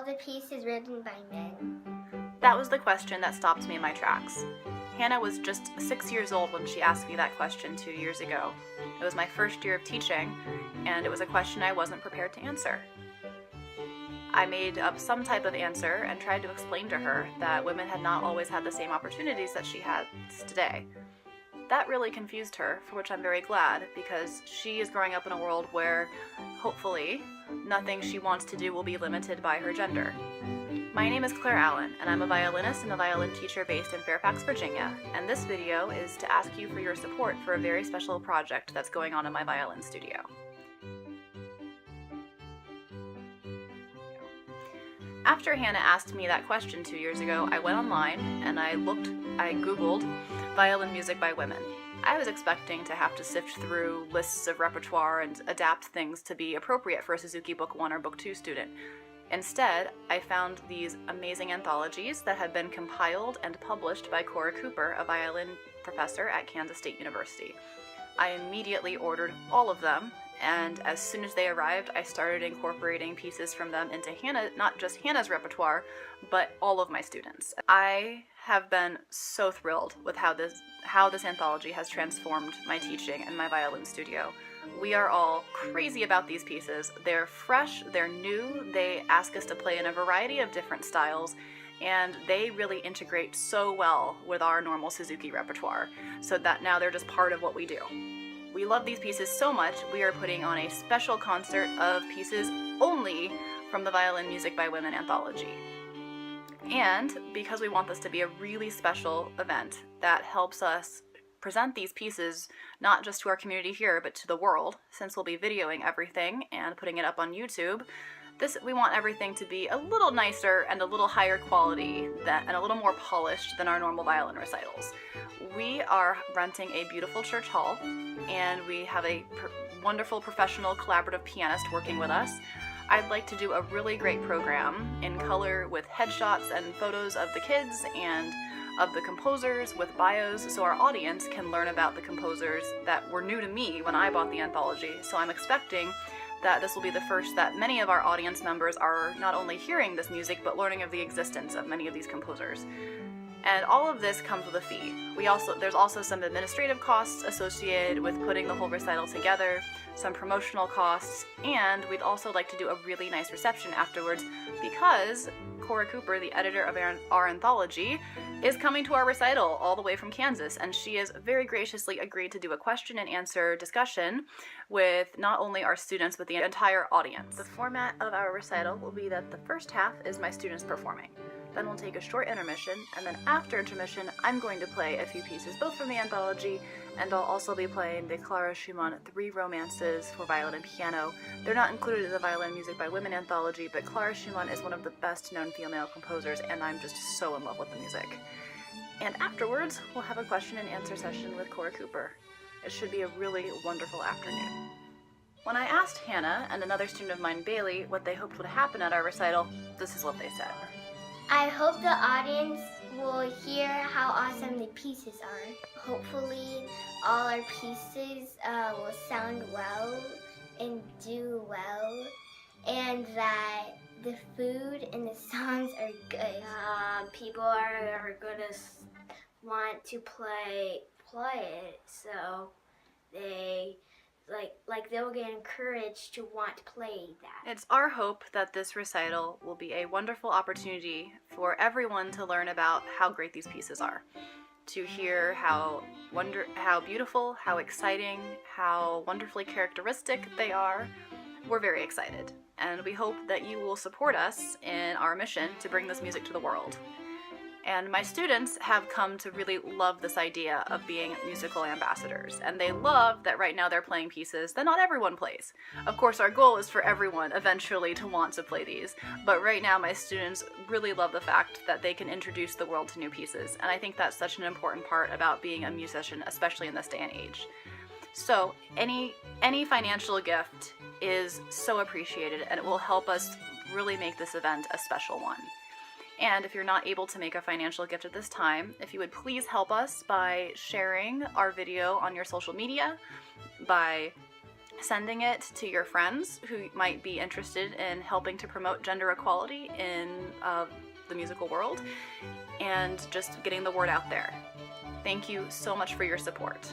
the pieces written by men? That was the question that stopped me in my tracks. Hannah was just 6 years old when she asked me that question 2 years ago. It was my first year of teaching, and it was a question I wasn't prepared to answer. I made up some type of answer and tried to explain to her that women had not always had the same opportunities that she has today. That really confused her, for which I'm very glad, because she is growing up in a world where, hopefully, nothing she wants to do will be limited by her gender. My name is Claire Allen, and I'm a violinist and a violin teacher based in Fairfax, Virginia, and this video is to ask you for your support for a very special project that's going on in my violin studio. After Hannah asked me that question 2 years ago, I went online and I Googled violin music by women. I was expecting to have to sift through lists of repertoire and adapt things to be appropriate for a Suzuki Book 1 or Book 2 student. Instead, I found these amazing anthologies that had been compiled and published by Cora Cooper, a violin professor at Kansas State University. I immediately ordered all of them, and as soon as they arrived, I started incorporating pieces from them into not just Hannah's repertoire, but all of my students. I have been so thrilled with how this anthology has transformed my teaching and my violin studio. We are all crazy about these pieces. They're fresh, they're new, they ask us to play in a variety of different styles, and they really integrate so well with our normal Suzuki repertoire, so that now they're just part of what we do. We love these pieces so much, we are putting on a special concert of pieces only from the Violin Music by Women anthology. And because we want this to be a really special event that helps us present these pieces not just to our community here, but to the world, since we'll be videoing everything and putting it up on YouTube, we want everything to be a little nicer and a little higher quality and a little more polished than our normal violin recitals. We are renting a beautiful church hall, and we have a wonderful professional collaborative pianist working with us. I'd like to do a really great program in color with headshots and photos of the kids and of the composers with bios, so our audience can learn about the composers that were new to me when I bought the anthology. So I'm expecting that this will be the first that many of our audience members are not only hearing this music, but learning of the existence of many of these composers. And all of this comes with a fee. There's also some administrative costs associated with putting the whole recital together, some promotional costs, and we'd also like to do a really nice reception afterwards because Cora Cooper, the editor of our anthology, is coming to our recital all the way from Kansas, and she has very graciously agreed to do a question and answer discussion with not only our students, but the entire audience. The format of our recital will be that the first half is my students performing. Then we'll take a short intermission, and then after intermission, I'm going to play a few pieces, both from the anthology, and I'll also be playing the Clara Schumann 3 Romances for violin and piano. They're not included in the Violin Music by Women anthology, but Clara Schumann is one of the best-known female composers, and I'm just so in love with the music. And afterwards, we'll have a question and answer session with Cora Cooper. It should be a really wonderful afternoon. When I asked Hannah and another student of mine, Bailey, what they hoped would happen at our recital, this is what they said. I hope the audience will hear how awesome the pieces are. Hopefully all our pieces will sound well and do well, and that the food and the songs are good. People are gonna want to play it, so they'll get encouraged to want to play that. It's our hope that this recital will be a wonderful opportunity for everyone to learn about how great these pieces are, to hear how beautiful, how exciting, how wonderfully characteristic they are. We're very excited, and we hope that you will support us in our mission to bring this music to the world. And my students have come to really love this idea of being musical ambassadors, and they love that right now they're playing pieces that not everyone plays. Of course, our goal is for everyone eventually to want to play these, but right now my students really love the fact that they can introduce the world to new pieces, and I think that's such an important part about being a musician, especially in this day and age. So any financial gift is so appreciated, and it will help us really make this event a special one. And if you're not able to make a financial gift at this time, if you would please help us by sharing our video on your social media, by sending it to your friends who might be interested in helping to promote gender equality in the musical world, and just getting the word out there. Thank you so much for your support.